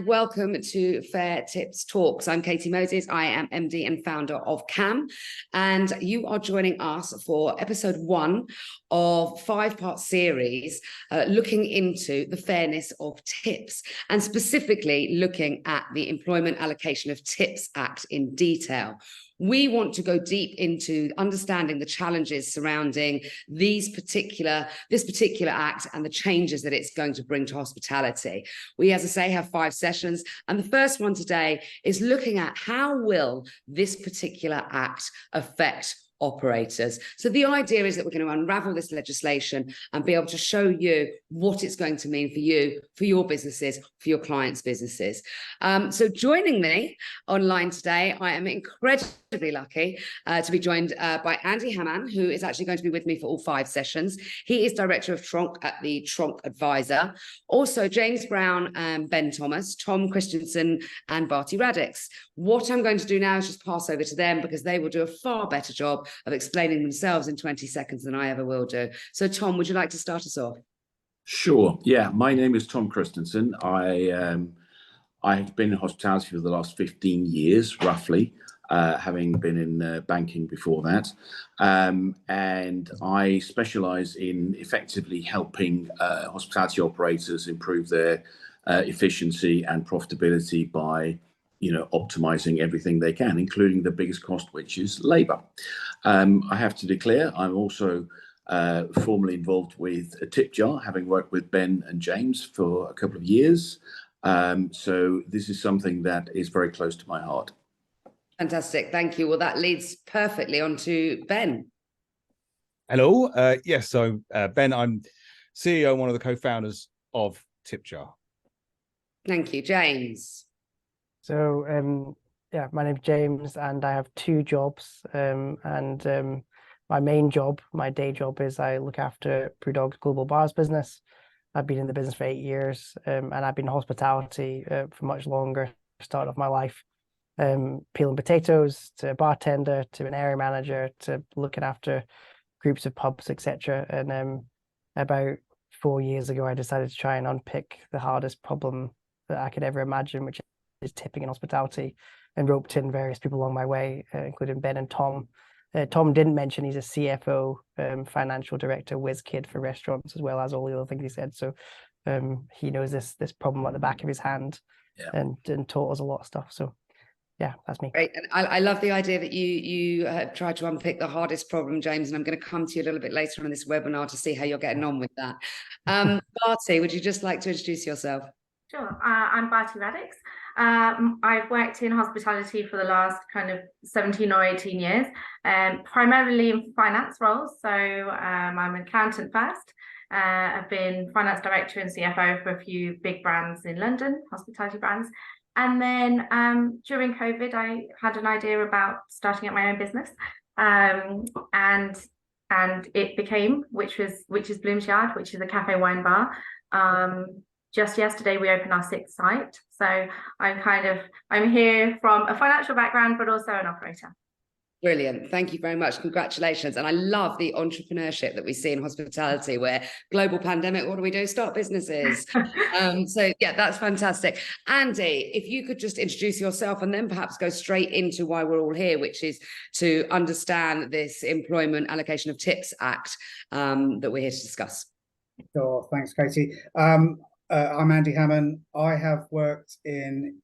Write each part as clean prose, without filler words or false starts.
welcome to Fair Tips Talks. I'm Katy Moses. I am MD and founder of CAM, and you are joining us for episode 1 of 5-part series looking into the fairness of tips, and specifically looking at the Employment Allocation of Tips Act in detail. We want to go deep into understanding the challenges surrounding this particular act and the changes that it's going to bring to hospitality. We, as I say, have 5 sessions, and the first one today is looking at how will this particular act affect operators. So the idea is that we're going to unravel this legislation and be able to show you what it's going to mean for you, for your businesses, for your clients' businesses. So joining me online today, I am incredibly lucky to be joined by Andy Hamman, who is actually going to be with me for all 5 sessions. He is Director of Tronc at the Tronc Advisor. Also, James Brown, Ben Thomas, Tom Christensen, and Barty Radix. What I'm going to do now is just pass over to them, because they will do a far better job of explaining themselves in 20 seconds than I ever will do. So, Tom, would you like to start us off? Sure. Yeah, my name is Tom Christensen. I have been in hospitality for the last 15 years, roughly, having been in banking before that. And I specialise in effectively helping hospitality operators improve their efficiency and profitability by optimizing everything they can, including the biggest cost, which is labour. I have to declare I'm also formally involved with TiPJAR, having worked with Ben and James for a couple of years. So this is something that is very close to my heart. Fantastic. Thank you. Well, that leads perfectly on to Ben. Hello. Yes, so Ben, I'm CEO and one of the co-founders of TiPJAR. Thank you. James. So, yeah, my name's James, and I have 2 jobs. My main job, my day job, is I look after BrewDog's global bars business. I've been in the business for 8 years, and I've been in hospitality for much longer. Start of my life, peeling potatoes, to a bartender, to an area manager, to looking after groups of pubs, etc. And about 4 years ago, I decided to try and unpick the hardest problem that I could ever imagine, which is tipping in hospitality, and roped in various people along my way, including Ben and Tom. Tom didn't mention he's a CFO, financial director, whiz kid for restaurants, as well as all the other things he said. So he knows this problem at the back of his hand, yeah. and taught us a lot of stuff. So yeah, that's me. Great. And I love the idea that you have tried to unpick the hardest problem, James, and I'm going to come to you a little bit later on in this webinar to see how you're getting on with that. Barty, would you just like to introduce yourself? Sure. I'm Barty Radix. I've worked in hospitality for the last kind of 17 or 18 years, primarily in finance roles. So I'm an accountant first. I've been finance director and CFO for a few big brands in London, hospitality brands. And then during COVID, I had an idea about starting up my own business. And it became, which is Bloom's Yard, which is a cafe wine bar. Just yesterday, we opened our 6th site. So I'm here from a financial background, but also an operator. Brilliant. Thank you very much. Congratulations. And I love the entrepreneurship that we see in hospitality, where global pandemic, what do? Start businesses. So yeah, that's fantastic. Andy, if you could just introduce yourself and then perhaps go straight into why we're all here, which is to understand this Employment Allocation of Tips Act that we're here to discuss. Sure. Thanks, Katy. I'm Andy Hamman. I have worked in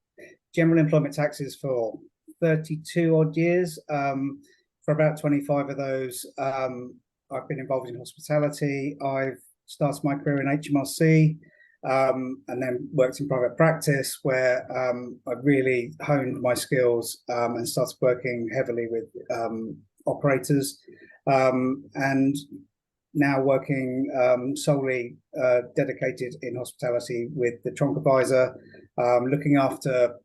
general employment taxes for 32 odd years. For about 25 of those, I've been involved in hospitality. I've started my career in HMRC, and then worked in private practice, where I really honed my skills and started working heavily with operators, and now working solely dedicated in hospitality with the Tronc Advisor, looking after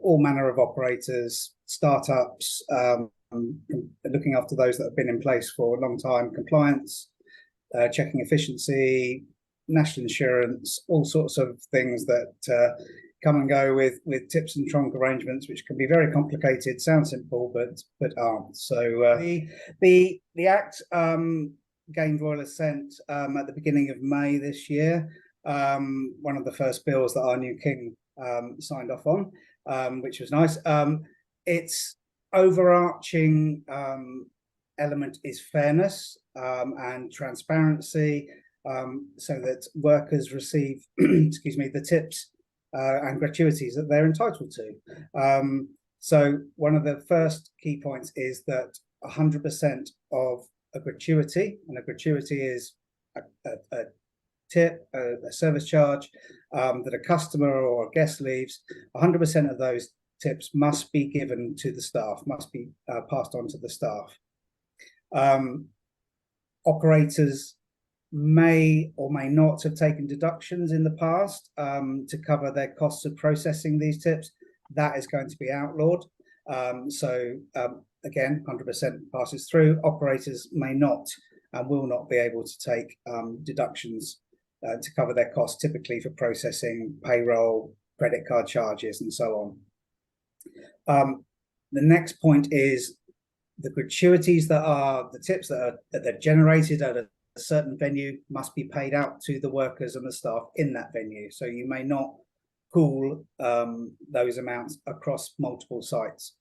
all manner of operators, startups, looking after those that have been in place for a long time, compliance, checking efficiency, national insurance, all sorts of things that come and go with tips and Tronc arrangements, which can be very complicated, sound simple, but aren't. So the Act gained royal assent at the beginning of May this year. One of the first bills that our new king signed off on, which was nice. Its overarching element is fairness and transparency, so that workers receive, excuse me, the tips and gratuities that they're entitled to. So one of the first key points is that 100% of a gratuity, and a gratuity is a tip, a service charge that a customer or a guest leaves, 100% of those tips must be given to the staff, must be passed on to the staff. Operators may or may not have taken deductions in the past to cover their costs of processing these tips. That is going to be outlawed. Again, 100% passes through. Operators may not and will not be able to take deductions to cover their costs, typically for processing, payroll, credit card charges, and so on. The next point is the gratuities that are the tips that are generated at a certain venue must be paid out to the workers and the staff in that venue. So you may not pool those amounts across multiple sites.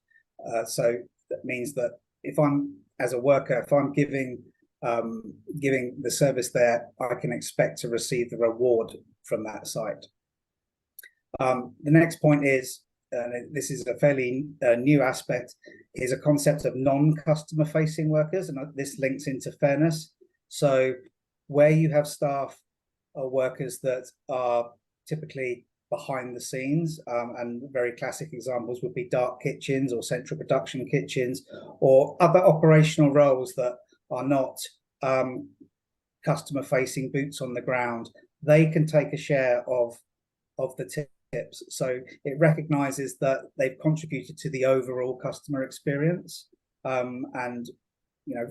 So that means that if I'm, as a worker, if I'm giving the service there, I can expect to receive the reward from that site. The next point is, this is a fairly new aspect, is a concept of non-customer facing workers, and this links into fairness. So where you have staff or workers that are typically behind the scenes, and very classic examples would be dark kitchens or central production kitchens, or other operational roles that are not customer facing, boots on the ground, they can take a share of the tips. So it recognizes that they've contributed to the overall customer experience, and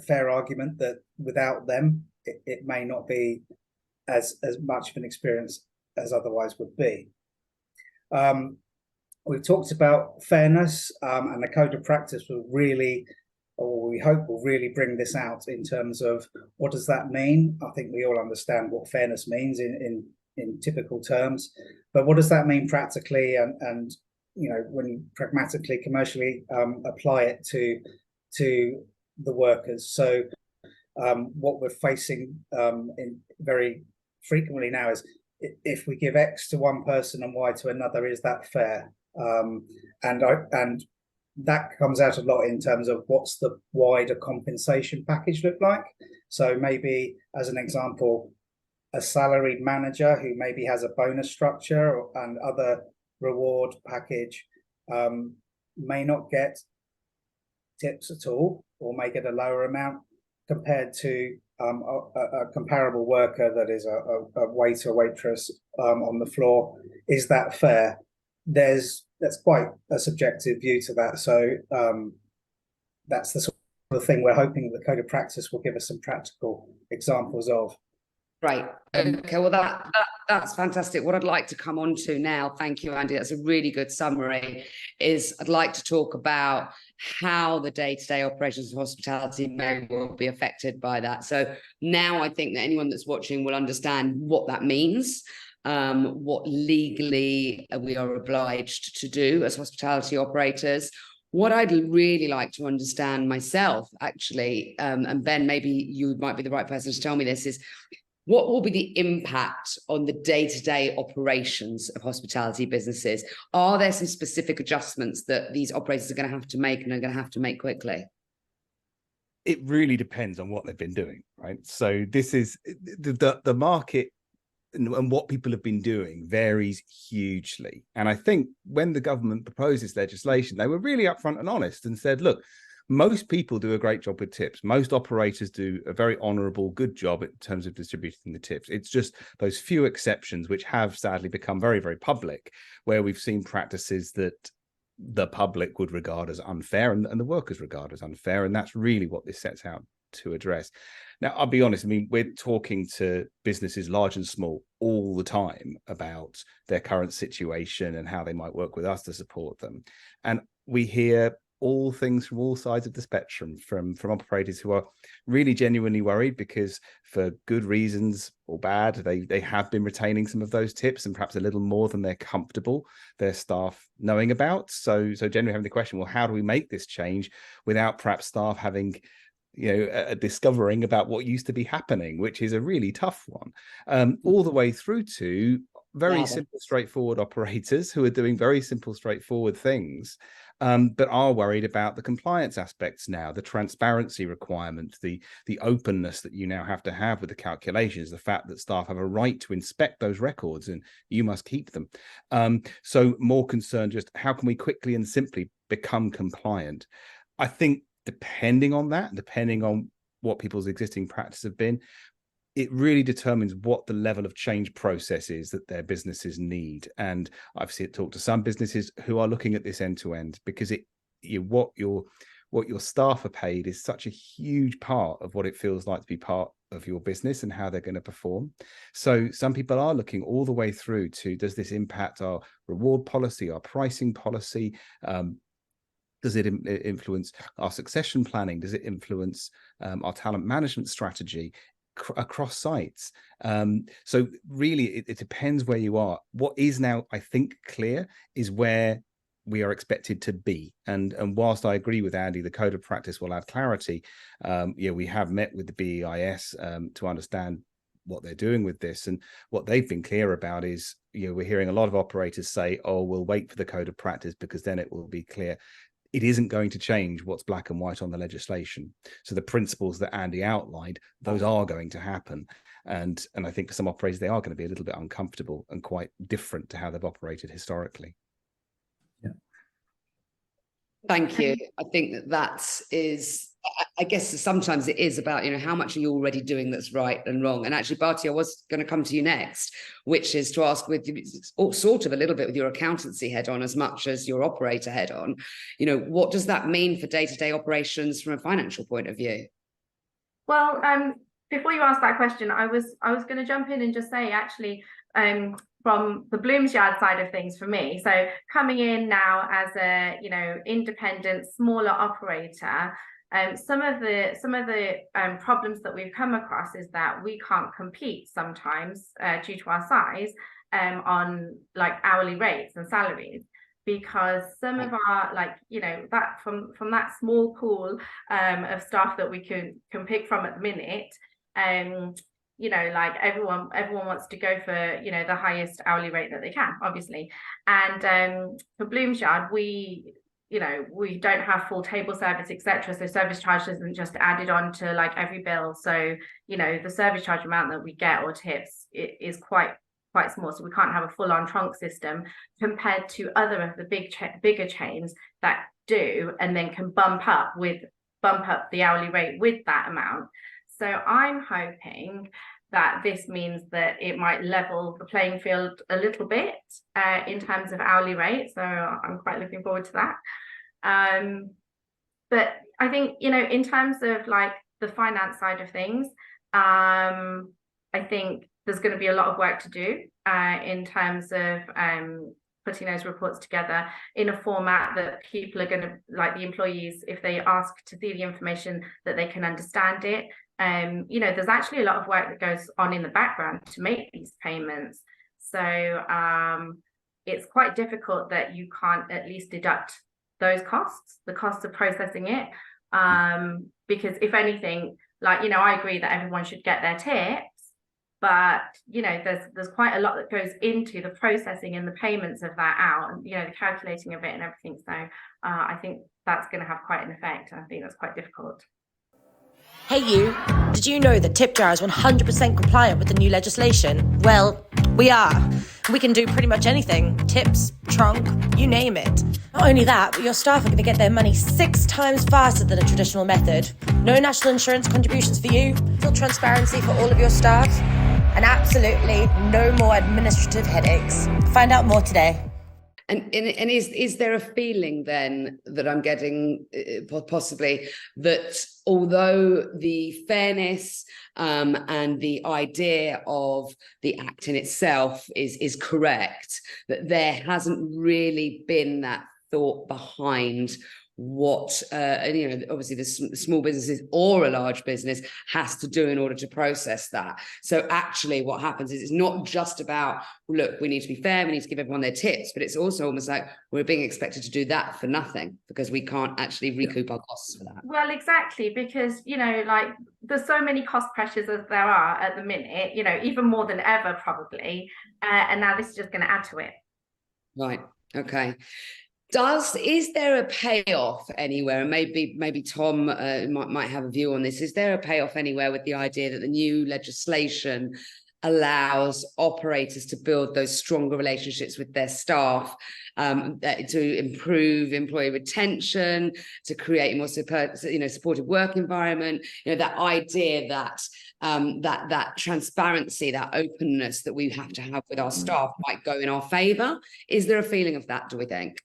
fair argument that without them it may not be as much of an experience as otherwise would be. We've talked about fairness, and the code of practice will really, or we hope will really, bring this out in terms of what does that mean. I think we all understand what fairness means in typical terms, but what does that mean practically, and when you pragmatically, commercially apply it to the workers. So what we're facing in very frequently now is, if we give X to one person and Y to another, is that fair? And that comes out a lot in terms of what's the wider compensation package look like. So maybe, as an example, a salaried manager who maybe has a bonus structure and other reward package may not get tips at all, or may get a lower amount compared to a comparable worker that is a waiter, waitress on the floor. Is that fair? That's quite a subjective view to that. So that's the sort of thing we're hoping the code of practice will give us some practical examples of. Right. Okay. Well, that's fantastic. What I'd like to come on to now, thank you, Andy, that's a really good summary, is I'd like to talk about how the day-to-day operations of hospitality may well be affected by that. So now I think that anyone that's watching will understand what that means, what legally we are obliged to do as hospitality operators. What I'd really like to understand myself, actually, and Ben, maybe you might be the right person to tell me this, is what will be the impact on the day-to-day operations of hospitality businesses? Are there some specific adjustments that these operators are going to have to make, and are going to have to make quickly? It really depends on what they've been doing, right? So this is the market, and what people have been doing varies hugely. And I think when the government proposed this legislation, they were really upfront and honest and said, look, most people do a great job with tips. Most operators do a very honourable, good job in terms of distributing the tips. It's just those few exceptions which have sadly become very, very public, where we've seen practices that the public would regard as unfair and the workers regard as unfair. And that's really what this sets out to address. Now, I'll be honest, I mean, we're talking to businesses large and small all the time about their current situation and how they might work with us to support them. And we hear all things from all sides of the spectrum, from operators who are really genuinely worried because for good reasons or bad, they have been retaining some of those tips and perhaps a little more than they're comfortable their staff knowing about. So generally having the question, well, how do we make this change without perhaps staff having discovering about what used to be happening, which is a really tough one, all the way through to very simple, straightforward operators who are doing very simple, straightforward things, but are worried about the compliance aspects now, the transparency requirements, the openness that you now have to have with the calculations, the fact that staff have a right to inspect those records and you must keep them. So more concerned just how can we quickly and simply become compliant? I think depending on that, depending on what people's existing practice have been, it really determines what the level of change process is that their businesses need. And I've talked to some businesses who are looking at this end to end, because what your staff are paid is such a huge part of what it feels like to be part of your business and how they're going to perform. So some people are looking all the way through to, does this impact our reward policy, our pricing policy? Does it influence our succession planning? Does it influence our talent management strategy across sites? So really, it depends where you are. What is now, I think, clear is where we are expected to be. And whilst I agree with Andy, the code of practice will add clarity. We have met with the BEIS to understand what they're doing with this, and what they've been clear about is, we're hearing a lot of operators say, oh, we'll wait for the code of practice because then it will be clear. It isn't going to change what's black and white on the legislation. So the principles that Andy outlined, those are going to happen. And I think for some operators, they are going to be a little bit uncomfortable and quite different to how they've operated historically. Yeah. Thank you. I think that is, I guess sometimes it is about, how much are you already doing that's right and wrong. And actually, Barty, I was going to come to you next, which is to ask with sort of a little bit with your accountancy head on as much as your operator head on, what does that mean for day-to-day operations from a financial point of view? Well, before you ask that question, I was going to jump in and just say, actually, from the Bloomsyard side of things for me, so coming in now as a independent, smaller operator, some of the problems that we've come across is that we can't compete sometimes due to our size on like hourly rates and salaries, because some of our that from that small pool of staff that we can pick from at the minute, everyone wants to go for the highest hourly rate that they can, obviously. And for Bloomsyard, we don't have full table service, etc. So service charge isn't just added on to like every bill. So the service charge amount that we get or tips is quite small. So we can't have a full-on Tronc system compared to other of the bigger chains that do, and then can bump up the hourly rate with that amount. So I'm hoping that this means that it might level the playing field a little bit in terms of hourly rate. So I'm quite looking forward to that. But I think, in terms of like the finance side of things, I think there's going to be a lot of work to do in terms of putting those reports together in a format that people are going to, like the employees, if they ask to see the information, that they can understand it. There's actually a lot of work that goes on in the background to make these payments. So it's quite difficult that you can't at least deduct those costs, the costs of processing it. Because if anything, I agree that everyone should get their tips, but there's quite a lot that goes into the processing and the payments of that out, and the calculating of it and everything. So I think that's going to have quite an effect. I think that's quite difficult. Hey you, did you know that TiPJAR is 100% compliant with the new legislation? Well, we are. We can do pretty much anything. Tips, Tronc, you name it. Not only that, but your staff are going to get their money 6 times faster than a traditional method. No national insurance contributions for you, full transparency for all of your staff, and absolutely no more administrative headaches. Find out more today. And is there a feeling then that I'm getting possibly that although the fairness and the idea of the act in itself is correct, that there hasn't really been that thought behind what obviously the small businesses or a large business has to do in order to process that. So actually what happens is it's not just about, look, we need to be fair, we need to give everyone their tips, but it's also almost like we're being expected to do that for nothing because we can't actually recoup our costs for that. Well, exactly, because like there's so many cost pressures as there are at the minute, even more than ever probably, and now this is just going to add to it. Right. Okay. Is there a payoff anywhere? And maybe Tom might have a view on this. Is there a payoff anywhere with the idea that the new legislation allows operators to build those stronger relationships with their staff, to improve employee retention, to create a more supportive work environment? That idea that that transparency, that openness that we have to have with our staff might go in our favour. Is there a feeling of that, do we think?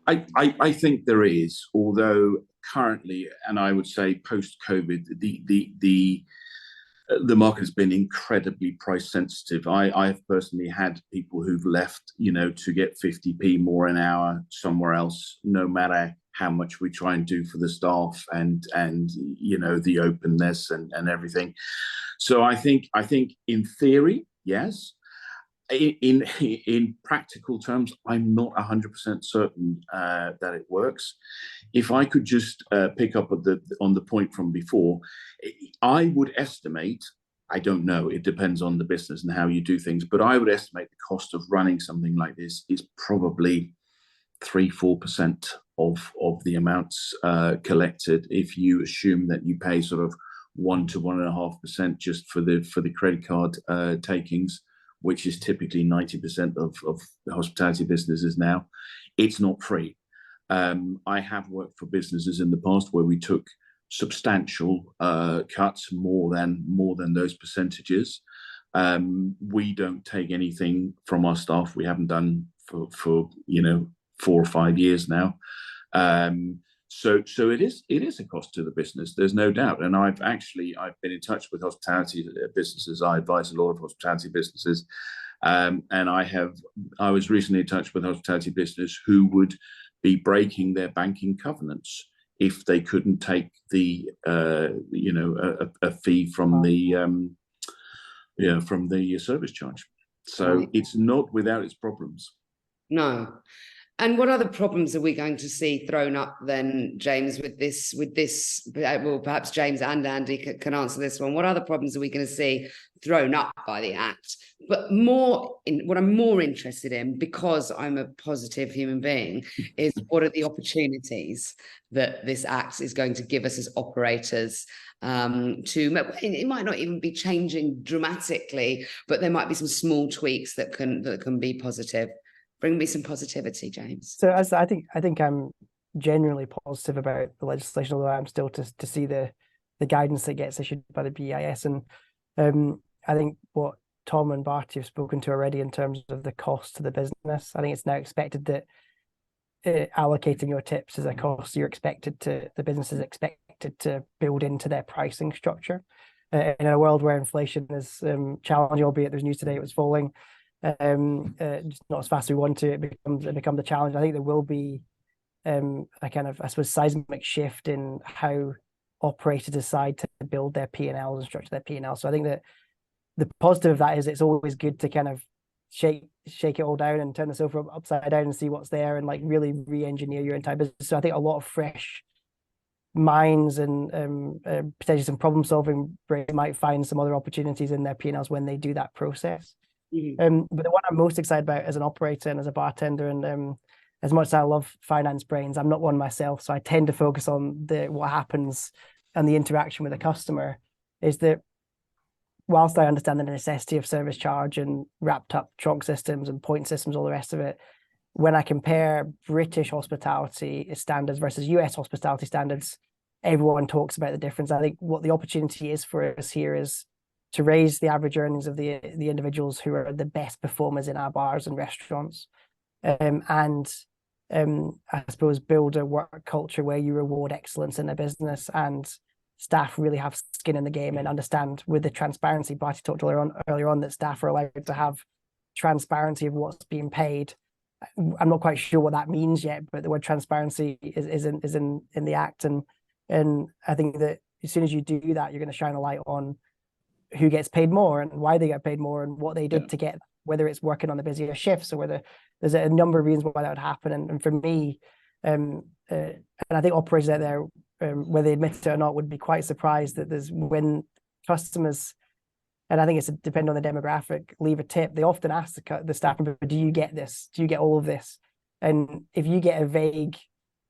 I think there is, although currently, and I would say post-COVID, the market has been incredibly price sensitive. I've personally had people who've left, to get 50p more an hour somewhere else, no matter how much we try and do for the staff and the openness and everything. So I think in theory, yes. In practical terms, I'm not 100% certain that it works. If I could just pick up on the point from before, I would estimate, I don't know, it depends on the business and how you do things, but I would estimate the cost of running something like this is probably 3-4% of the amounts collected, if you assume that you pay sort of 1 to 1.5% just for the credit card takings, which is typically 90% of the hospitality businesses now. It's not free. I have worked for businesses in the past where we took substantial cuts, more than those percentages. We don't take anything from our staff. We haven't done for 4 or 5 years now. So it is a cost to the business. There's no doubt. And I've been in touch with hospitality businesses. I advise a lot of hospitality businesses, and I was recently in touch with a hospitality business who would be breaking their banking covenants if they couldn't take the a fee from the service charge. So it's not without its problems. No. And what other problems are we going to see thrown up then, James, with this? Well, perhaps James and Andy can answer this one. What other problems are we going to see thrown up by the Act? But what I'm more interested in, because I'm a positive human being, is what are the opportunities that this Act is going to give us as operators? It might not even be changing dramatically, but there might be some small tweaks that can be positive. Bring me some positivity, James. So I think I'm genuinely positive about the legislation, although I'm still to see the guidance that gets issued by the BIS. And I think what Tom and Barty have spoken to already in terms of the cost to the business, I think it's now expected that allocating your tips is a cost the business is expected to build into their pricing structure. In a world where inflation is challenging, albeit there's news today it was falling, just not as fast as we want to, it becomes a challenge. I think there will be a kind of, I suppose, seismic shift in how operators decide to build their P&Ls and structure their P&L. So I think that the positive of that is it's always good to kind of shake it all down and turn the sofa upside down and see what's there and like really re-engineer your entire business. So I think a lot of fresh minds and potentially some problem solving might find some other opportunities in their P&Ls when they do that process. But the one I'm most excited about as an operator and as a bartender, and as much as I love finance brains, I'm not one myself, so I tend to focus on what happens and the interaction with the customer, is that whilst I understand the necessity of service charge and wrapped up Tronc systems and point systems, all the rest of it, when I compare British hospitality standards versus US hospitality standards, everyone talks about the difference. I think what the opportunity is for us here is to raise the average earnings of the individuals who are the best performers in our bars and restaurants, and I suppose build a work culture where you reward excellence in a business and staff really have skin in the game and understand with the transparency. Barty talked earlier on that staff are allowed to have transparency of what's being paid, I'm not quite sure what that means yet, but the word transparency is in the act, and I think that as soon as you do that, you're going to shine a light on who gets paid more and why they get paid more and what they did to get, whether it's working on the busier shifts or whether there's a number of reasons why that would happen. And for me, and I think operators out there, whether they admit it or not, would be quite surprised that there's when customers, and I think it's depending on the demographic, leave a tip, they often ask the staff member, do you get this? Do you get all of this? And if you get a vague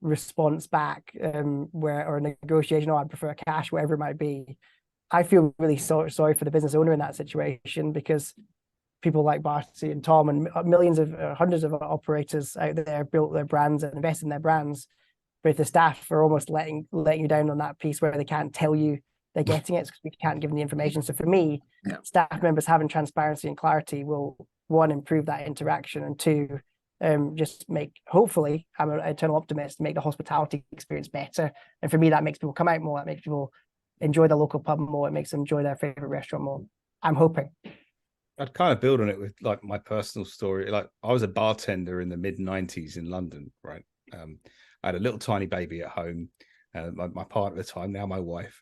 response back, or a negotiation, I prefer cash, whatever it might be, I feel really sorry for the business owner in that situation, because people like Barty and Tom and millions of hundreds of operators out there built their brands and invest in their brands, but if the staff are almost letting you down on that piece where they can't tell you they're getting it because we can't give them the information. So for me, staff members having transparency and clarity will, one, improve that interaction, and two, just make, hopefully, I'm an eternal optimist, make the hospitality experience better. And for me, that makes people come out more, that makes people enjoy the local pub more, it makes them enjoy their favorite restaurant more. I'm hoping. I'd kind of build on it with like my personal story. Like I was a bartender in the mid-90s in London, right? I had a little tiny baby at home, my partner at the time, now my wife.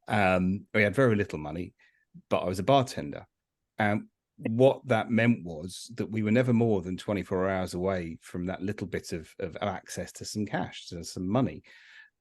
We had very little money, but I was a bartender. And what that meant was that we were never more than 24 hours away from that little bit of access to some cash, to some money.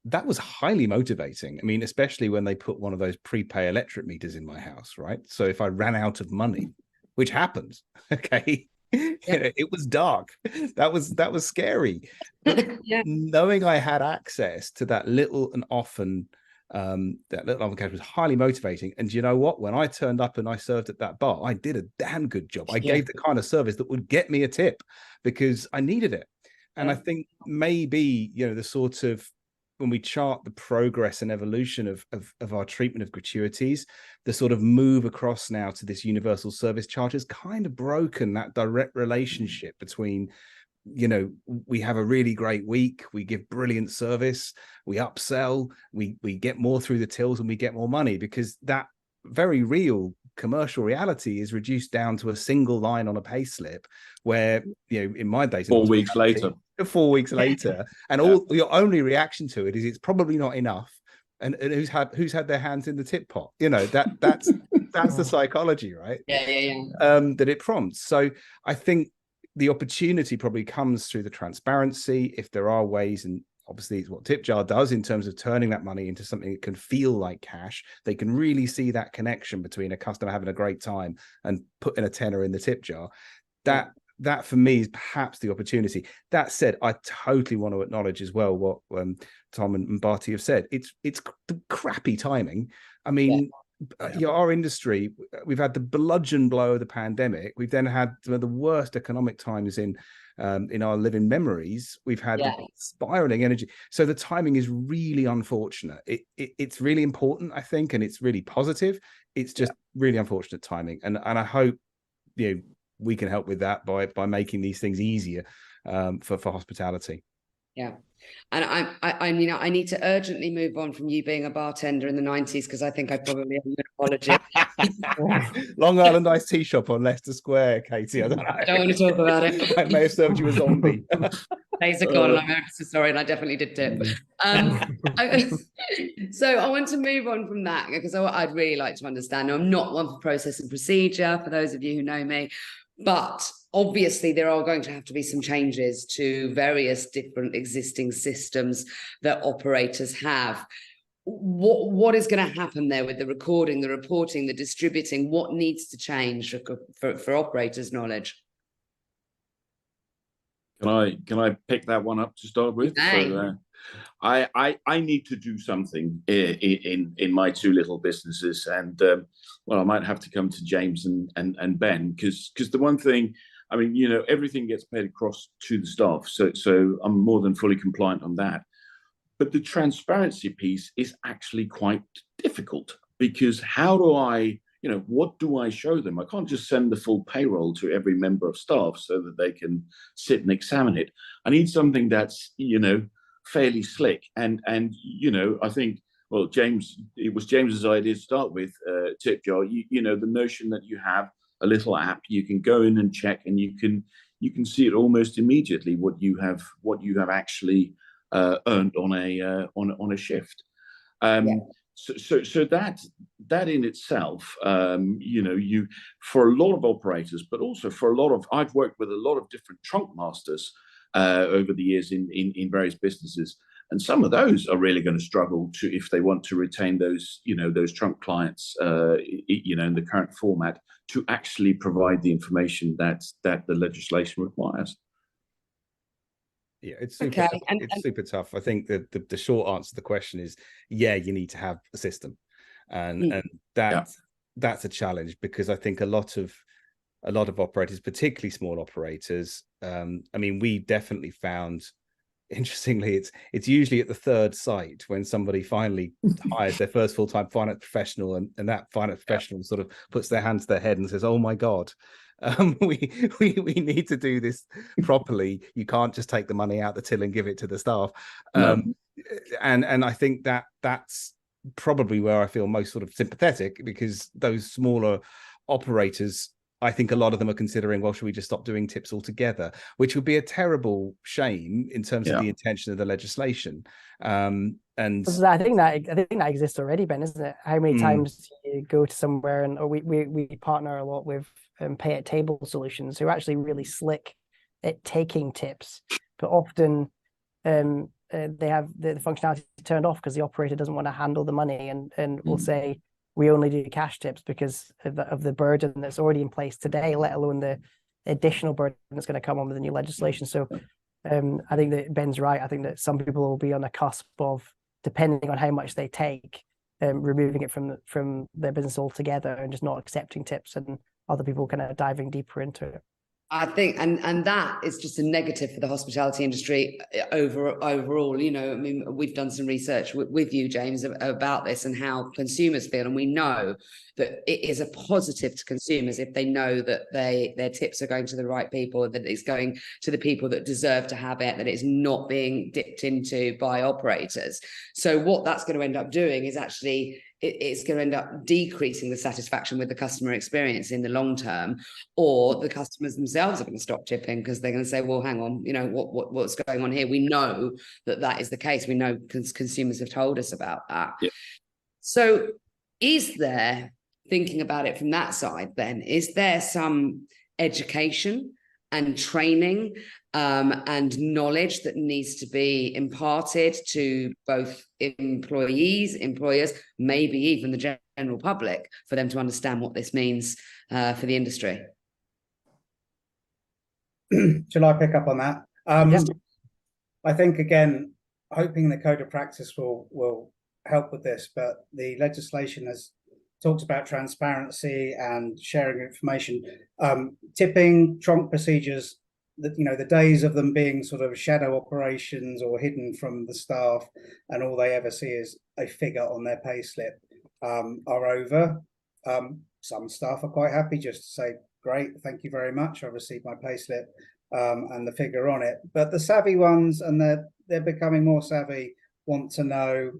That was highly motivating. I mean, especially when they put one of those prepay electric meters in my house, right? So if I ran out of money, which happens, okay, it was dark. That was scary. But knowing I had access to that little and often that little cash was highly motivating. And you know what? When I turned up and I served at that bar, I did a damn good job. I gave the kind of service that would get me a tip because I needed it. And I think maybe, the sort of, when we chart the progress and evolution of our treatment of gratuities, the sort of move across now to this universal service charge has kind of broken that direct relationship between, we have a really great week, we give brilliant service, we upsell, we get more through the tills and we get more money, because that very real commercial reality is reduced down to a single line on a pay slip where, in my days, 4 weeks later. 4 weeks later, and all your only reaction to it is it's probably not enough, and who's had their hands in the tip pot. That's the psychology, right? That it prompts. So I think the opportunity probably comes through the transparency, if there are ways, and obviously it's what TiPJAR does in terms of turning that money into something that can feel like cash. They can really see that connection between a customer having a great time and putting a tenner in the tip jar. That for me is perhaps the opportunity. That said, I totally want to acknowledge as well what Tom and Barty have said. It's the crappy timing. I mean, our industry, we've had the bludgeon blow of the pandemic. We've then had some of the worst economic times in our living memories. We've had spiraling energy. So the timing is really unfortunate. It's really important, I think, and it's really positive. It's just really unfortunate timing. And I hope, we can help with that by making these things easier for hospitality. Yeah. And I mean, I need to urgently move on from you being a bartender in the 90s, because I think I probably have an apology. Long Island iced tea shop on Leicester Square, Katie. I don't want to talk about it. I may have served you a zombie. Days are gone, and I'm ever so sorry, and I definitely did tip. So I want to move on from that, because I'd really like to understand. Now, I'm not one for process and procedure, for those of you who know me, but obviously there are going to have to be some changes to various different existing systems that operators have. What is going to happen there with the recording, the reporting, the distributing? What needs to change for operators' knowledge? Can I pick that one up to start with? So, I need to do something in my two little businesses, and I might have to come to James and Ben, because the one thing, I mean, everything gets paid across to the staff, so I'm more than fully compliant on that. But the transparency piece is actually quite difficult, because how do I, what do I show them? I can't just send the full payroll to every member of staff so that they can sit and examine it. I need something that's, fairly slick. And I think, well, it was James's idea to start with, TiPJAR, the notion that you have a little app, you can go in and check, and you can you can see it almost immediately what you have actually earned on a shift. So that in itself, you, for a lot of operators, but also for a lot of, I've worked with a lot of different trunk masters over the years in various businesses, and some of those are really going to struggle to, if they want to retain those, those trunk clients, in the current format, to actually provide the information that the legislation requires. Yeah, it's super, it's super tough. I think that the short answer to the question is, yeah, you need to have a system, and that's a challenge, because I think a lot of operators, particularly small operators, I mean, we definitely found, interestingly, it's usually at the third site when somebody finally hires their first full-time finance professional, and that finance professional sort of puts their hand to their head and says, "Oh my God, we need to do this properly. You can't just take the money out the till and give it to the staff." And I think that's probably where I feel most sort of sympathetic, because those smaller operators, I think a lot of them are considering, well, should we just stop doing tips altogether? Which would be a terrible shame in terms of the intention of the legislation. And I think that exists already, Ben, isn't it? How many times do you go to somewhere, and we partner a lot with pay at table solutions, who are actually really slick at taking tips, but often they have the functionality turned off because the operator doesn't want to handle the money, and will say, we only do cash tips because of the burden that's already in place today, let alone the additional burden that's going to come on with the new legislation. So I think that Ben's right. I think that some people will be on the cusp of, depending on how much they take, removing it from their business altogether and just not accepting tips, and other people kind of diving deeper into it. I think, and that is just a negative for the hospitality industry overall. I mean, we've done some research with you, James, about this and how consumers feel, and we know that it is a positive to consumers if they know that their tips are going to the right people, that it's going to the people that deserve to have it, that it's not being dipped into by operators. So what that's going to end up doing is actually, it's going to end up decreasing the satisfaction with the customer experience in the long term, or the customers themselves are going to stop tipping because they're going to say, well, hang on, what's going on here? We know that is the case. We know consumers have told us about that. Yeah. So is there, thinking about it from that side then, is there some education and training and knowledge that needs to be imparted to both employees, employers, maybe even the general public, for them to understand what this means for the industry? Shall I pick up on that? I think, again, hoping the code of practice will help with this, but the legislation has talked about transparency and sharing information. Tipping, Tronc procedures, the days of them being sort of shadow operations or hidden from the staff, and all they ever see is a figure on their pay slip, are over. Some staff are quite happy just to say, great, thank you very much, I've received my pay slip and the figure on it. But the savvy ones, and they're becoming more savvy, want to know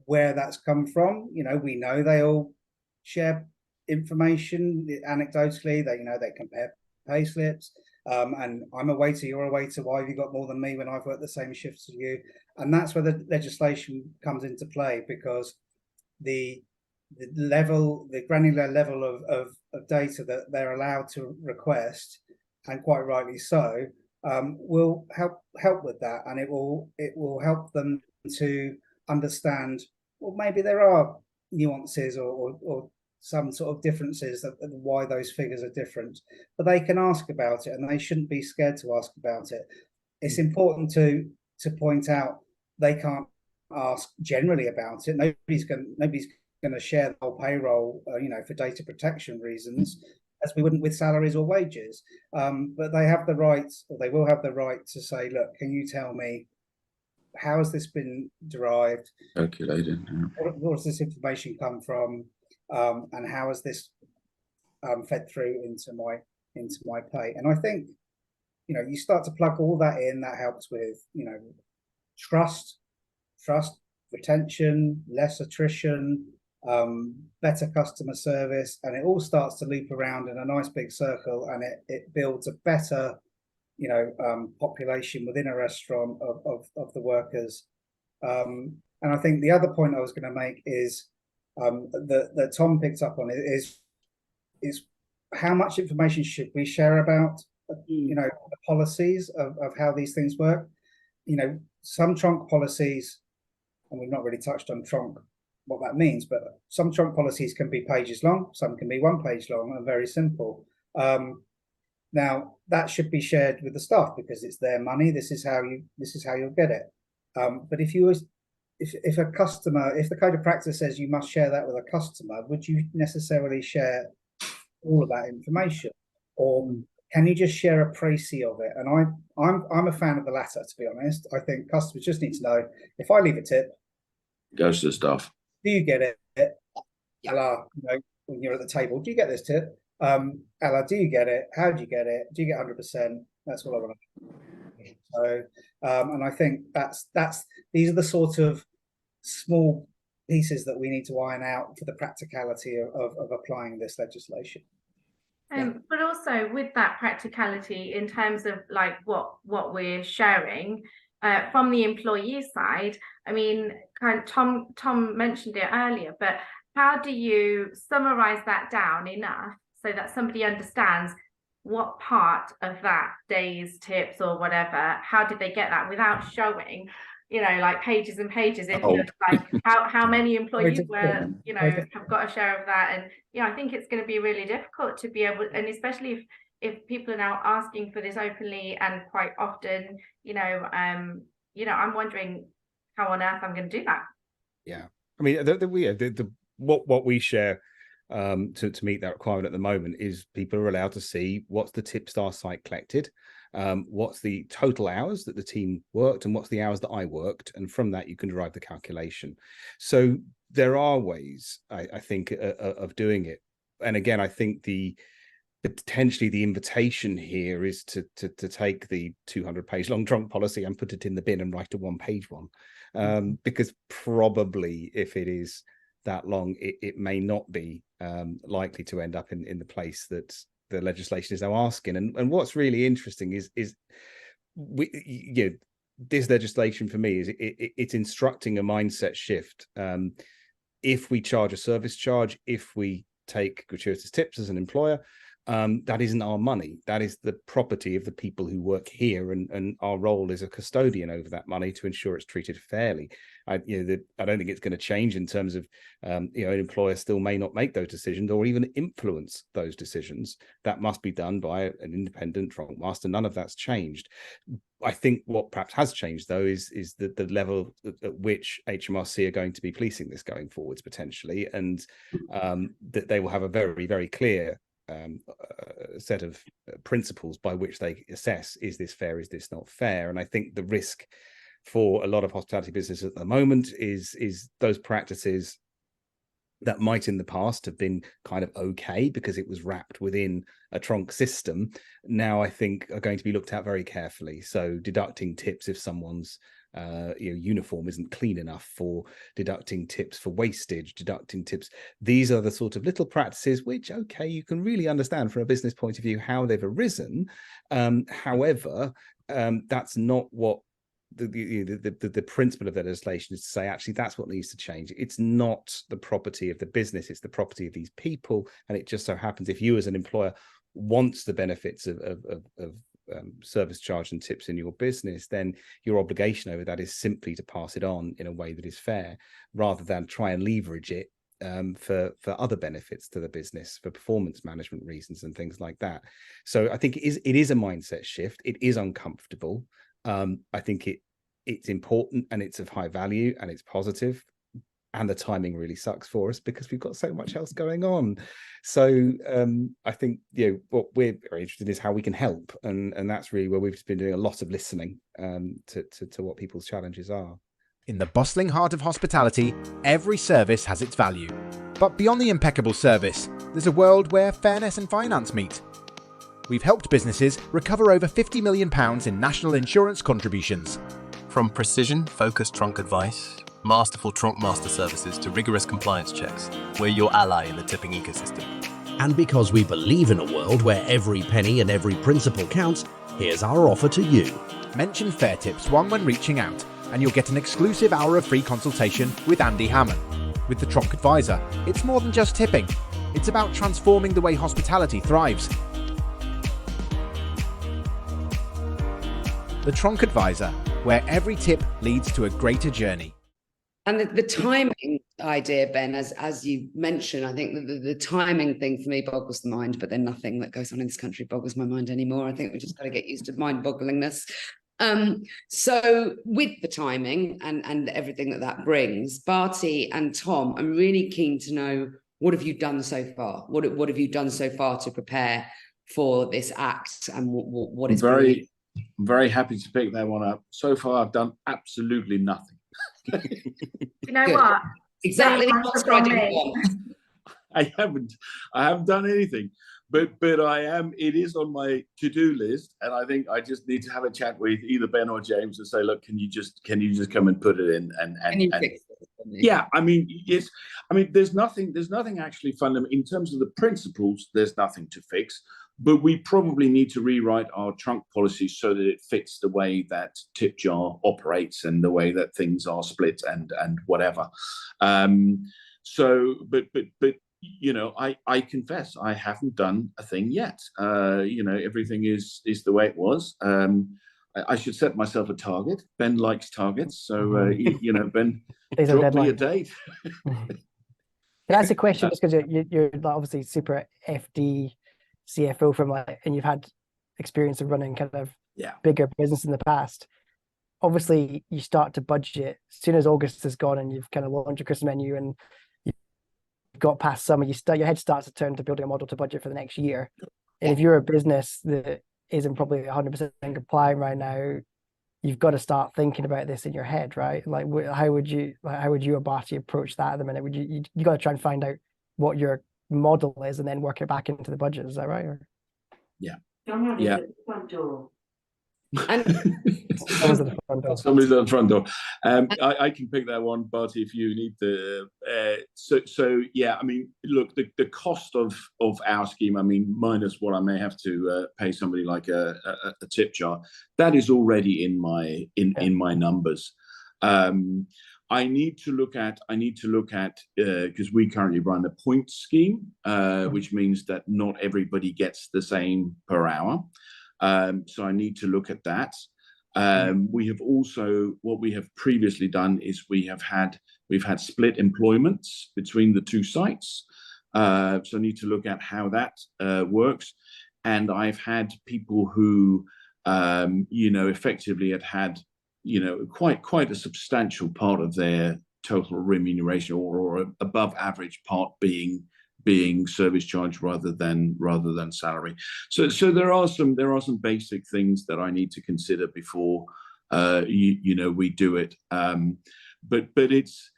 where that's come from. We know they all share information anecdotally. They compare pay slips. And I'm a waiter, you're a waiter, why have you got more than me when I've worked the same shifts as you? And that's where the legislation comes into play, because the granular level of data that they're allowed to request, and quite rightly so, will help with that, and it will help them to understand, well, maybe there are nuances or some sort of differences that why those figures are different, but they can ask about it, and they shouldn't be scared to ask about it. It's important to point out they can't ask generally about it. Nobody's going to share the whole payroll, for data protection reasons, as we wouldn't with salaries or wages. But they have the right, or they will have the right, to say, look, can you tell me, how has this been derived? Calculated. Where does this information come from? And how has this fed through into my pay? And I think, you start to plug all that in, that helps with, trust, retention, less attrition, better customer service, and it all starts to loop around in a nice big circle, and it builds a better, population within a restaurant of the workers. And I think the other point I was going to make is that Tom picked up on it is how much information should we share about the policies of how these things work. Some Tronc policies, and we've not really touched on Tronc, what that means, but some Tronc policies can be pages long, some can be 1 page long and very simple. Now that should be shared with the staff because it's their money. This is how you'll get it. But if the code of practice says you must share that with a customer, would you necessarily share all of that information, or can you just share a précis of it? And I'm a fan of the latter, to be honest. I think customers just need to know, if I leave a tip, It goes to the staff. do you get it? When you're at the table, do you get this tip? Do you get it? How do you get it? Do you get 100%? That's what I want to know. So, and I think these are the sort of small pieces that we need to iron out for the practicality of applying this legislation. But also with that practicality in terms of like what we're sharing from the employee side, I mean, kind of Tom mentioned it earlier, but how do you summarize that down enough so that somebody understands what part of that day's tips or whatever, how did they get that without showing, like pages and pages? It's just like how many employees were, have got a share of that. And I think it's going to be really difficult to be able, and especially if people are now asking for this openly and quite often, I'm wondering how on earth I'm going to do that. Yeah, I mean, what we share to meet that requirement at the moment is people are allowed to see what's the TiPJAR site collected, what's the total hours that the team worked, and what's the hours that I worked, and from that you can derive the calculation. So there are ways, I think, of doing it. And again, I think potentially the invitation here is to take the 200-page long Tronc policy and put it in the bin and write a 1-page one, because probably if it is that long, it may not be likely to end up in the place that the legislation is now asking. And what's really interesting is this legislation for me is it's instructing a mindset shift. If we charge a service charge, if we take gratuitous tips as an employer, that isn't our money. That is the property of the people who work here, and our role is a custodian over that money to ensure it's treated fairly. I don't think it's going to change in terms of an employer still may not make those decisions or even influence those decisions. That must be done by an independent Tronc master. None of that's changed. I think what perhaps has changed, though, is the level at which HMRC are going to be policing this going forwards, potentially, and that they will have a very, very clear set of principles by which they assess, is this fair, is this not fair? And I think the risk for a lot of hospitality businesses at the moment is those practices that might in the past have been kind of okay because it was wrapped within a Tronc system, now I think are going to be looked at very carefully. So deducting tips if someone's uniform isn't clean enough, for deducting tips for wastage, deducting tips. These are the sort of little practices which, okay, you can really understand from a business point of view how they've arisen. However, that's not what the principle of the legislation is to say. Actually, that's what needs to change. It's not the property of the business, it's the property of these people. And it just so happens, if you as an employer wants the benefits of service charge and tips in your business, then your obligation over that is simply to pass it on in a way that is fair, rather than try and leverage it for other benefits to the business, for performance management reasons and things like that. So I think it is a mindset shift. It is uncomfortable. I think it's important, and it's of high value, and it's positive. And the timing really sucks for us because we've got so much else going on. So I think what we're very interested in is how we can help, and that's really where we've just been doing a lot of listening to what people's challenges are. In the bustling heart of hospitality, every service has its value. But beyond the impeccable service, there's a world where fairness and finance meet. We've helped businesses recover over £50 million in national insurance contributions. From precision-focused Tronc advice masterful Tronc Master services to rigorous compliance checks. We're your ally in the tipping ecosystem. And because we believe in a world where every penny and every principle counts, here's our offer to you. Mention Fair Tips 1 when reaching out, and you'll get an exclusive hour of free consultation with Andy Hamman. With the Tronc Advisor, it's more than just tipping. It's about transforming the way hospitality thrives. The Tronc Advisor, where every tip leads to a greater journey. And the timing idea, Ben, as you mentioned, I think the timing thing for me boggles the mind, but then nothing that goes on in this country boggles my mind anymore. I think we just got to get used to mind-bogglingness. So with the timing and everything that brings, Barty and Tom, I'm really keen to know, what have you done so far? What have you done so far to prepare for this act, and what is I'm very happy to pick that one up. So far, I've done absolutely nothing. You know Good. what? Exactly What's on me. I haven't done anything, but it is on my to-do list, and I think I just need to have a chat with either Ben or James and say, look, can you just come and put it in and fix it? yeah, I mean, yes, I mean, there's nothing actually fundamental in terms of the principles. There's nothing to fix, but we probably need to rewrite our Tronc policy so that it fits the way that TiPJAR operates and the way that things are split and whatever. So, but you know, I confess I haven't done a thing yet. You know, everything is the way it was. I should set myself a target. Ben likes targets, so you know, Ben, drop me a date. Can I ask a question? Just because you're obviously super FD CFO and you've had experience of running kind of bigger business in the past. Obviously, you start to budget as soon as August is gone, and you've kind of launched your Christmas menu, and you've got past summer. Your head starts to turn to building a model to budget for the next year. And if you're a business that isn't probably 100% compliant right now, you've got to start thinking about this in your head, right? Like, how would you or Barty approach that at the minute? You got to try and find out what your model is and then work it back into the budget. Is that right? Or? Yeah. Someone is at the front door. And somebody's at the front door. I can pick that one, Barty, if you need the. So yeah, I mean, look, the cost of our scheme, I mean, minus what I may have to pay somebody like a TiPJAR, that is already in my numbers. I need to look at because we currently run a points scheme, which means that not everybody gets the same per hour. So I need to look at that. We have also, what we have previously done is we've had split employments between the two sites. So I need to look at how that works. And I've had people who, you know, effectively had, you know, quite a substantial part of their total remuneration or above average part being service charge rather than salary. So there are some basic things that I need to consider before you know, we do it. But it's,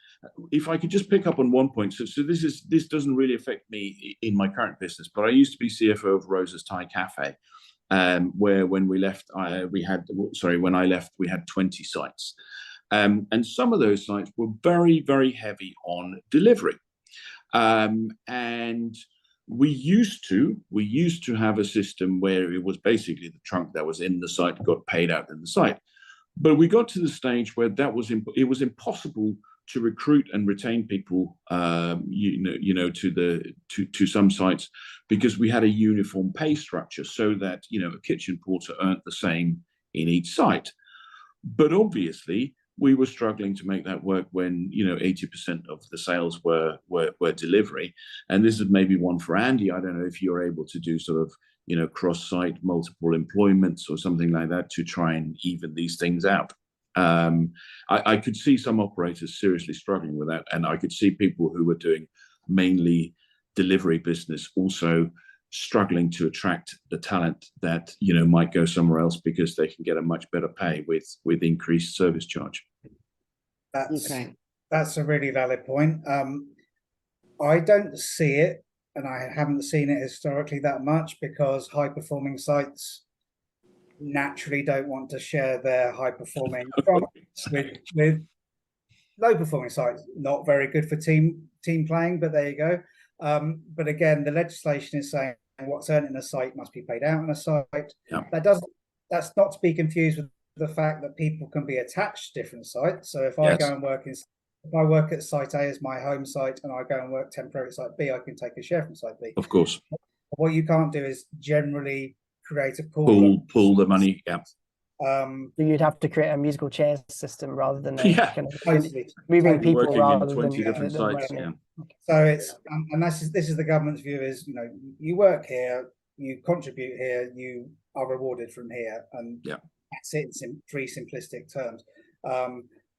if I could just pick up on one point. So this doesn't really affect me in my current business, but I used to be CFO of Rosa's Thai Cafe, where when we left, when I left, we had 20 sites, and some of those sites were very, very heavy on delivery. And we used to have a system where it was basically the trunk that was in the site got paid out in the site, but we got to the stage where it was impossible to recruit and retain people, you know, to some sites, because we had a uniform pay structure, so that, you know, a kitchen porter earned the same in each site. But obviously, we were struggling to make that work when, you know, 80% of the sales were delivery. And this is maybe one for Andy. I don't know if you're able to do sort of, you know, cross-site multiple employments or something like that to try and even these things out. I could see some operators seriously struggling with that, and I could see people who were doing mainly delivery business also struggling to attract the talent that, you know, might go somewhere else because they can get a much better pay with increased service charge. That's a really valid point. I don't see it, and I haven't seen it historically that much, because high performing sites naturally don't want to share their high performing with low performing sites, not very good for team playing, but there you go. But again, the legislation is saying what's earned in a site must be paid out in a site. Yeah. That's not to be confused with the fact that people can be attached to different sites. So if I go and work if I work at site A as my home site and I go and work temporarily at site B, I can take a share from site B. Of course. What you can't do is generally create a pool the money. Yeah. You'd have to create a musical chairs system rather than kind of moving people working rather in 20 than different sites. Yeah. So it's and this is the government's view is, you know, you work here, you contribute here, you are rewarded from here, and that's it in three simplistic terms.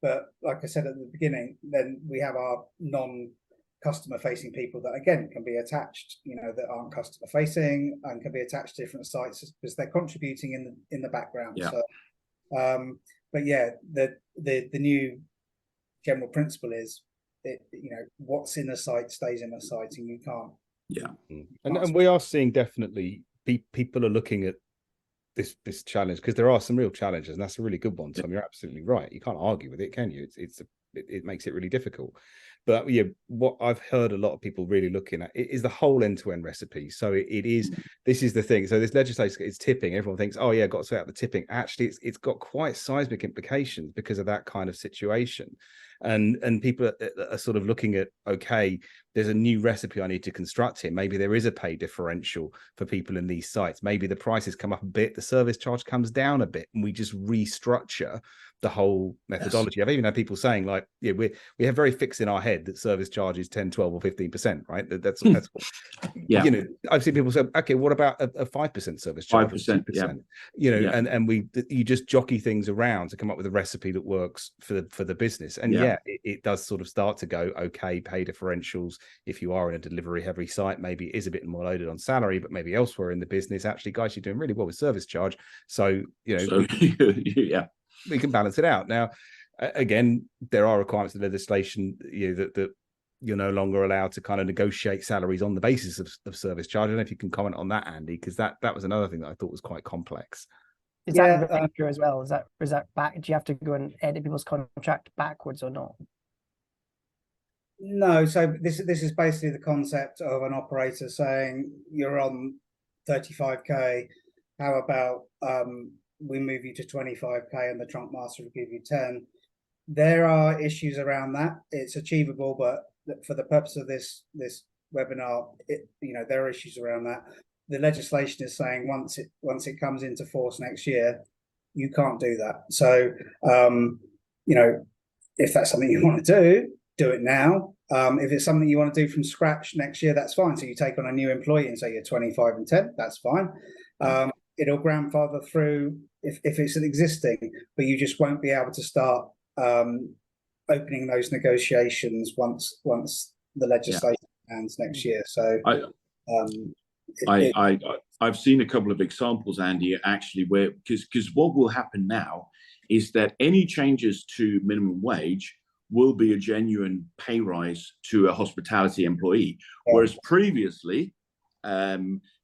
But like I said at the beginning, then we have our non-customer facing people that again can be attached, you know, that aren't customer facing and can be attached to different sites because they're contributing in the background. Yeah. So, but yeah, the new general principle is, you know, what's in a site stays in a site, and you can't. Yeah, and we are seeing definitely people are looking at this challenge because there are some real challenges, and that's a really good one, Tom. You're absolutely right. You can't argue with it, can you? It makes it really difficult. But yeah, what I've heard a lot of people really looking at is the whole end-to-end recipe. So it is, this is the thing. So this legislation is tipping. Everyone thinks, oh yeah, got to sort out the tipping. Actually, it's got quite seismic implications because of that kind of situation. And people are sort of looking at, okay, there's a new recipe I need to construct here. Maybe there is a pay differential for people in these sites. Maybe the prices come up a bit, the service charge comes down a bit, and we just restructure the whole methodology. I've even had people saying, like, yeah, we have very fixed in our head that service charge is 10, 12 or 15%, right? That's yeah. You know, I've seen people say, okay, what about a 5% service charge? 5%, yeah. You know, and you just jockey things around to come up with a recipe that works for the business. And it does sort of start to go, okay, pay differentials. If you are in a delivery heavy site, maybe it is a bit more loaded on salary, but maybe elsewhere in the business, actually, guys, you're doing really well with service charge. So, you know, we can balance it out. Now, again, there are requirements of legislation, you know, that you're no longer allowed to kind of negotiate salaries on the basis of service charge. I don't know if you can comment on that, Andy, because that was another thing that I thought was quite complex. Is that true as well? Is that back? Do you have to go and edit people's contract backwards or not? No. So this is basically the concept of an operator saying you're on 35k. How about we move you to 25k and the trunk master will give you 10. There are issues around that. It's achievable, but for the purpose of this webinar, you know, there are issues around that. The legislation is saying once it comes into force next year, you can't do that. So you know, if that's something you want to do it now. If it's something you want to do from scratch next year, that's fine. So you take on a new employee and say you're 25 and 10, that's fine. It'll grandfather through if it's an existing, but you just won't be able to start opening those negotiations once the legislation ends next year. So I've seen a couple of examples, Andy, actually, where because what will happen now is that any changes to minimum wage will be a genuine pay rise to a hospitality employee, whereas previously,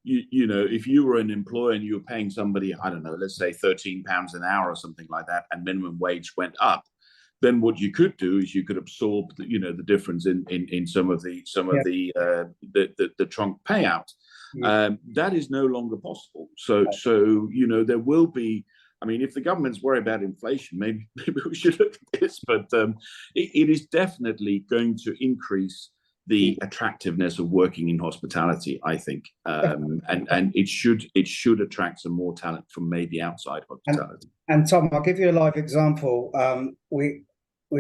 you know, if you were an employer and you were paying somebody, I don't know, let's say £13 an hour or something like that, and minimum wage went up, then what you could do is you could absorb the, you know, the difference in some of the trunk payout. That is no longer possible. So you know, there will be. I mean, if the government's worried about inflation, maybe we should look at this. But it is definitely going to increase the attractiveness of working in hospitality, I think, and it should attract some more talent from maybe outside hospitality. And Tom, I'll give you a live example. We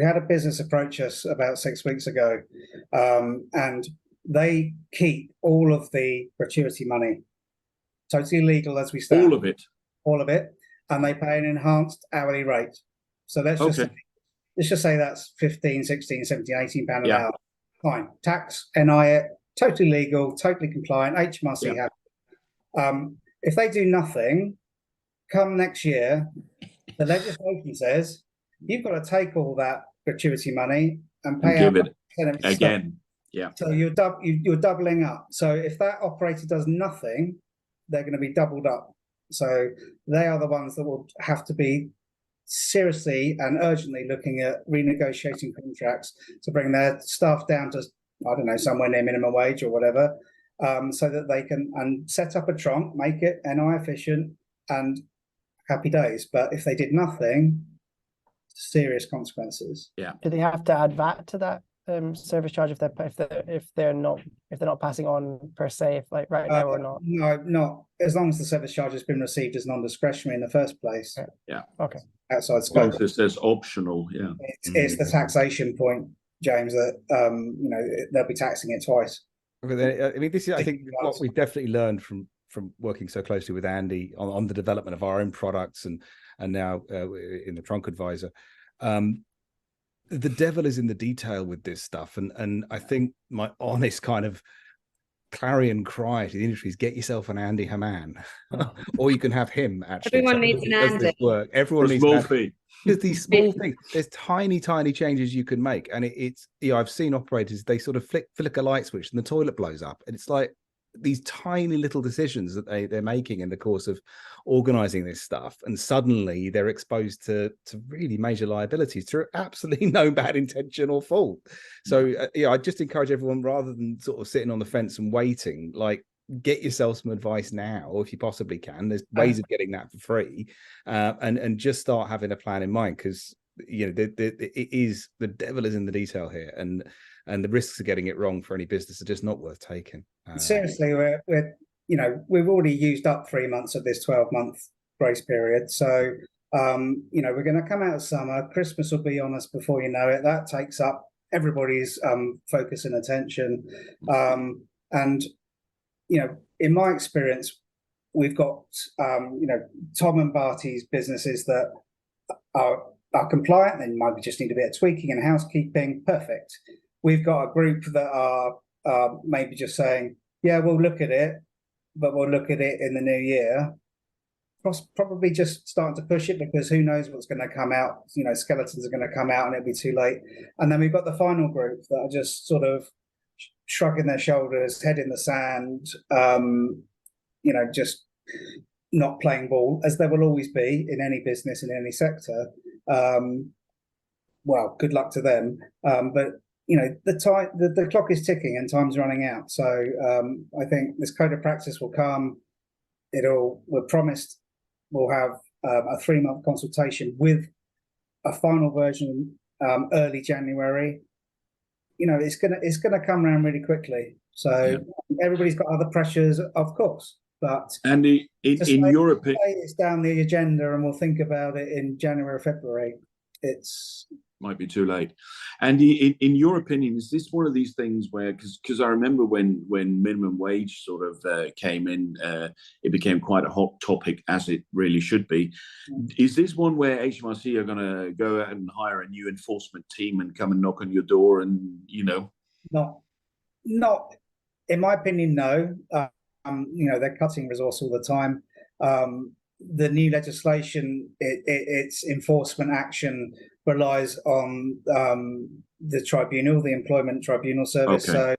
had a business approach us about 6 weeks ago, and they keep all of the gratuity money, totally legal as we stand. All of it, and they pay an enhanced hourly rate. So let's just say that's 15, 16, 17, 18 pound an hour. Fine. Tax, NI, totally legal, totally compliant, HMRC happy. If they do nothing, come next year, the legislation says you've got to take all that gratuity money and pay out it again. So you're doubling up. So if that operator does nothing, they're going to be doubled up. So they are the ones that will have to be seriously and urgently looking at renegotiating contracts to bring their staff down to, I don't know, somewhere near minimum wage or whatever, so that they can and set up a Tronc, make it NI efficient, and happy days. But if they did nothing, serious consequences. Yeah. Do they have to add VAT to that service charge if they're not passing on per se, if like right now or not? No, not as long as the service charge has been received as non-discretionary in the first place. Yeah. Okay. Outside scope. It says optional. Yeah. It's the taxation point, James, that they'll be taxing it twice. Okay, I mean, this is, I think, what we've definitely learned from working so closely with Andy on the development of our own products and now in the Tronc Advisor. The devil is in the detail with this stuff, and I think my honest kind of clarion cry to the industry is get yourself an Andy Hamman, or you can have him. Actually, everyone needs an Andy. Everyone needs an Andy. Because these small things, there's tiny changes you can make, and it's I've seen operators, they sort of flick a light switch and the toilet blows up, and it's like these tiny little decisions that they're making in the course of organizing this stuff, and suddenly they're exposed to really major liabilities through absolutely no bad intention or fault. So I just encourage everyone, rather than sort of sitting on the fence and waiting, like, get yourself some advice now if you possibly can. There's ways of getting that for free, and just start having a plan in mind, because the devil is in the detail here, and the risks of getting it wrong for any business are just not worth taking. Seriously, we've already used up 3 months of this 12-month grace period. So, we're going to come out of summer. Christmas will be on us before you know it. That takes up everybody's focus and attention. And, in my experience, we've got, Tom and Barty's businesses that are compliant. They might just need a bit of tweaking and housekeeping. Perfect. We've got a group that are maybe just saying, yeah, we'll look at it, but we'll look at it in the new year. Probably just starting to push it, because who knows what's going to come out. Skeletons are going to come out and it'll be too late. And then we've got the final group that are just sort of shrugging their shoulders, head in the sand, just not playing ball, as there will always be in any business, in any sector. Well, good luck to them. But the clock is ticking and time's running out. So I think this code of practice will come. We're promised we'll have a 3-month consultation with a final version early January. It's gonna come around really quickly. So everybody's got other pressures, of course. But Andy, in your opinion, it's down the agenda, and we'll think about it in January or February. It's might be too late. Andy, in your opinion, is this one of these things where, because I remember when minimum wage sort of came in, it became quite a hot topic, as it really should be. Is this one where HMRC are going to go out and hire a new enforcement team and come and knock on your door and, Not, in my opinion, no. They're cutting resource all the time. The new legislation, its enforcement action relies on the tribunal, the employment tribunal service. Okay.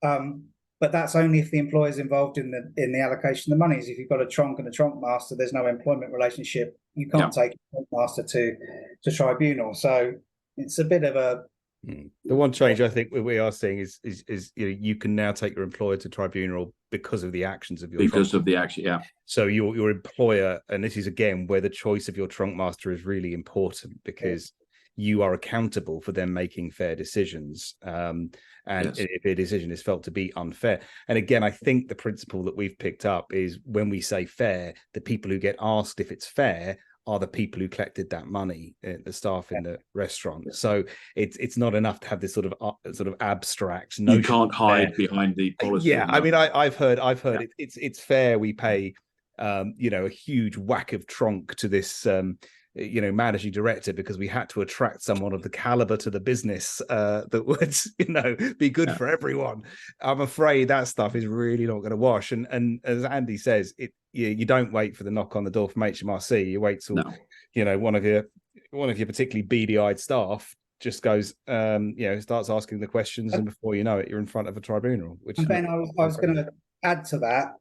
So, but that's only if the employer is involved in the allocation of the monies. If you've got a Tronc and a Tronc master, there's no employment relationship. You can't take a Tronc master to tribunal. So it's a bit of a. The one change I think we are seeing is you can now take your employer to tribunal because of the actions of your Tronc. Of the action, yeah. So your employer, and this is again where the choice of your Tronc master is really important, because you are accountable for them making fair decisions. If a decision is felt to be unfair, and again, I think the principle that we've picked up is when we say fair, the people who get asked if it's fair are the people who collected that money, the staff in the restaurant. So it's not enough to have this sort of abstract notion. You can't hide behind the policy. Yeah, I mean, I've heard it's fair. We pay, a huge whack of Tronc to this, managing director because we had to attract someone of the caliber to the business that would, be good for everyone. I'm afraid that stuff is really not going to wash. And as Andy says, you don't wait for the knock on the door from HMRC. You wait till one of your particularly beady-eyed staff just goes, starts asking the questions, and before you know it, you're in front of a tribunal. Which Ben, I was going to add to that.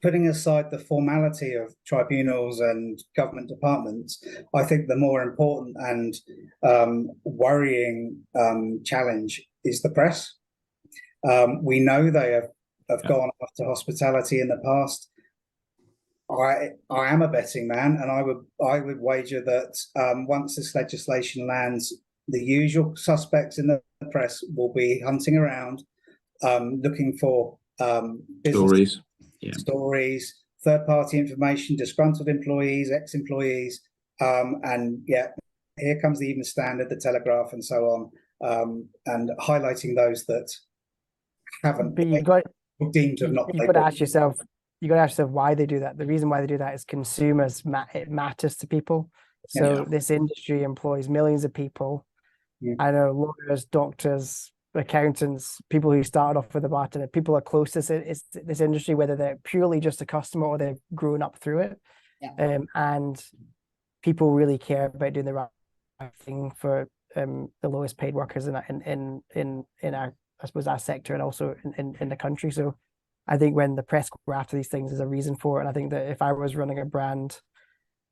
putting aside the formality of tribunals and government departments, I think the more important and worrying challenge is the press. We know they have gone after hospitality in the past. I am a betting man, and I would wager that once this legislation lands, the usual suspects in the press will be hunting around, looking for stories, third-party information, disgruntled employees, ex-employees, and here comes the Evening Standard, the Telegraph, and so on, and highlighting those that haven't deemed to have not. You've got to ask yourself. You got to ask yourself why they do that. The reason why they do that is consumers. It matters to people. So this industry employs millions of people. I know lawyers, doctors, accountants, people who started off with a bartender. People are close to this industry, whether they're purely just a customer or they've grown up through it. And people really care about doing the right thing for the lowest paid workers in our, I suppose, our sector and also in the country. So I think when the press go after these things, there's a reason for it. And I think that if I was running a brand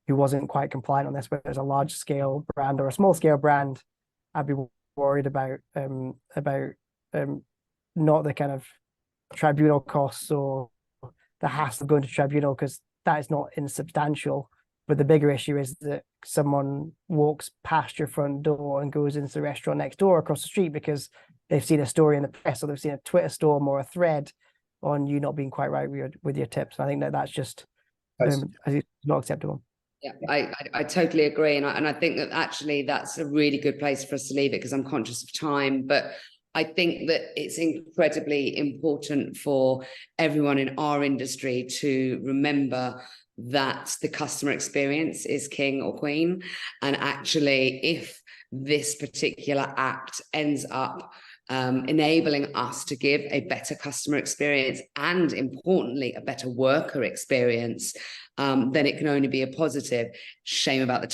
who wasn't quite compliant on this, whether it's a large scale brand or a small scale brand, I'd be worried about not the kind of tribunal costs or the hassle of going to tribunal, because that is not insubstantial. But the bigger issue is that someone walks past your front door and goes into the restaurant next door across the street because they've seen a story in the press or they've seen a Twitter storm or a thread on you not being quite right with your tips. And I think that's just not acceptable. Yeah, I totally agree. And I think that actually that's a really good place for us to leave it, because I'm conscious of time. But I think that it's incredibly important for everyone in our industry to remember that the customer experience is king or queen. And actually, if this particular act ends up enabling us to give a better customer experience and, importantly, a better worker experience, then it can only be a positive. Shame about the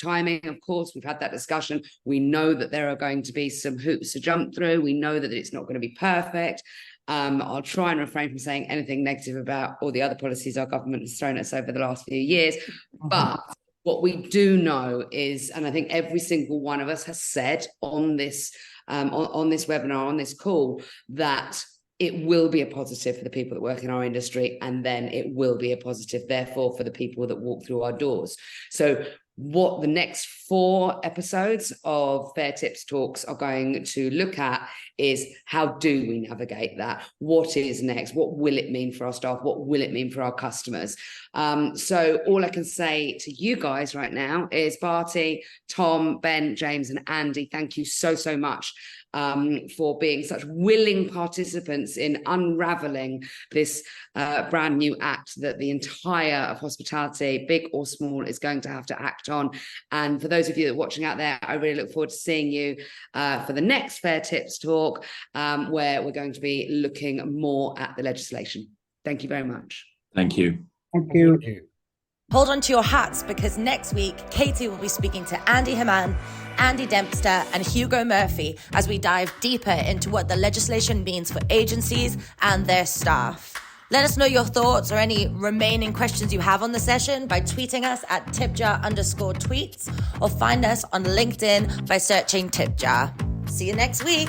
timing, of course. We've had that discussion. We know that there are going to be some hoops to jump through. We know that it's not going to be perfect. I'll try and refrain from saying anything negative about all the other policies our government has thrown at us over the last few years. But what we do know is, and I think every single one of us has said on this webinar, on this call, that it will be a positive for the people that work in our industry, and then it will be a positive, therefore, for the people that walk through our doors. So what the next 4 episodes of Fair Tips Talks are going to look at is, how do we navigate that? What is next? What will it mean for our staff? What will it mean for our customers? So all I can say to you guys right now is, Barty, Tom, Ben, James, and Andy, thank you so much for being such willing participants in unraveling this brand new act that the entire of hospitality, big or small, is going to have to act on. And for those of you that are watching out there, I really look forward to seeing you for the next Fair Tips Talk, where we're going to be looking more at the legislation. Thank you very much. Thank you. Thank you. Hold on to your hats, because next week, Katy will be speaking to Andy Hamman, Andy Dempster, and Hugo Murphy as we dive deeper into what the legislation means for agencies and their staff. Let us know your thoughts or any remaining questions you have on the session by tweeting us at TiPJAR_tweets, or find us on LinkedIn by searching TiPJAR. See you next week.